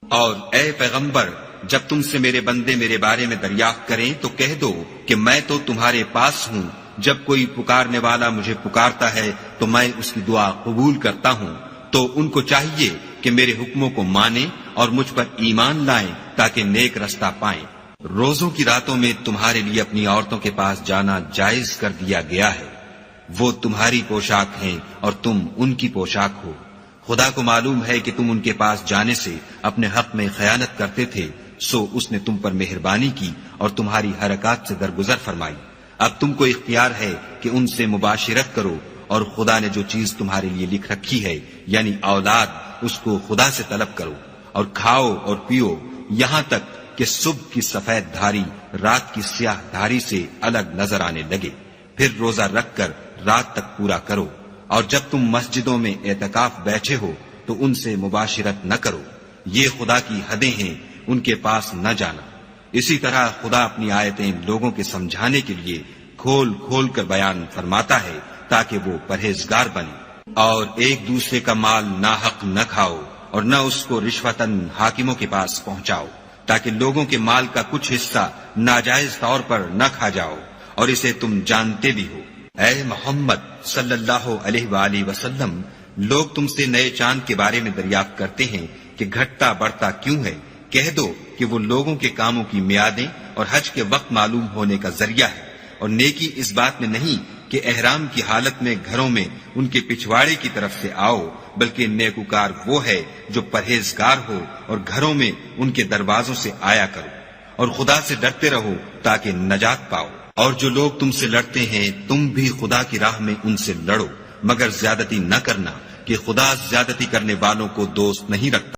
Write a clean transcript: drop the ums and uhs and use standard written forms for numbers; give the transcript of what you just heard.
اور اے پیغمبر، جب تم سے میرے بندے میرے بارے میں دریافت کریں تو کہہ دو کہ میں تو تمہارے پاس ہوں، جب کوئی پکارنے والا مجھے پکارتا ہے تو میں اس کی دعا قبول کرتا ہوں۔ تو ان کو چاہیے کہ میرے حکموں کو مانیں اور مجھ پر ایمان لائیں تاکہ نیک رستہ پائیں۔ روزوں کی راتوں میں تمہارے لیے اپنی عورتوں کے پاس جانا جائز کر دیا گیا ہے، وہ تمہاری پوشاک ہیں اور تم ان کی پوشاک ہو۔ خدا کو معلوم ہے کہ تم ان کے پاس جانے سے اپنے حق میں خیانت کرتے تھے، سو اس نے تم پر مہربانی کی اور تمہاری حرکات سے درگزر فرمائی۔ اب تم کو اختیار ہے کہ ان سے مباشرت کرو، اور خدا نے جو چیز تمہارے لیے لکھ رکھی ہے یعنی اولاد، اس کو خدا سے طلب کرو، اور کھاؤ اور پیو یہاں تک کہ صبح کی سفید دھاری رات کی سیاہ دھاری سے الگ نظر آنے لگے، پھر روزہ رکھ کر رات تک پورا کرو۔ اور جب تم مسجدوں میں اعتکاف بیٹھے ہو تو ان سے مباشرت نہ کرو، یہ خدا کی حدیں ہیں، ان کے پاس نہ جانا۔ اسی طرح خدا اپنی آیتیں لوگوں کے سمجھانے کے لیے کھول کھول کر بیان فرماتا ہے تاکہ وہ پرہیزگار بنے۔ اور ایک دوسرے کا مال ناحق نہ کھاؤ اور نہ اس کو رشوتاً حاکموں کے پاس پہنچاؤ، تاکہ لوگوں کے مال کا کچھ حصہ ناجائز طور پر نہ کھا جاؤ، اور اسے تم جانتے بھی ہو۔ اے محمد صلی اللہ علیہ وآلہ وسلم، لوگ تم سے نئے چاند کے بارے میں دریافت کرتے ہیں کہ گھٹتا بڑھتا کیوں ہے، کہہ دو کہ وہ لوگوں کے کاموں کی میعادیں اور حج کے وقت معلوم ہونے کا ذریعہ ہے، اور نیکی اس بات میں نہیں کہ احرام کی حالت میں گھروں میں ان کے پچھواڑے کی طرف سے آؤ، بلکہ نیکوکار وہ ہے جو پرہیزگار ہو اور گھروں میں ان کے دروازوں سے آیا کرو، اور خدا سے ڈرتے رہو تاکہ نجات پاؤ۔ اور جو لوگ تم سے لڑتے ہیں تم بھی خدا کی راہ میں ان سے لڑو، مگر زیادتی نہ کرنا، کہ خدا زیادتی کرنے والوں کو دوست نہیں رکھتا۔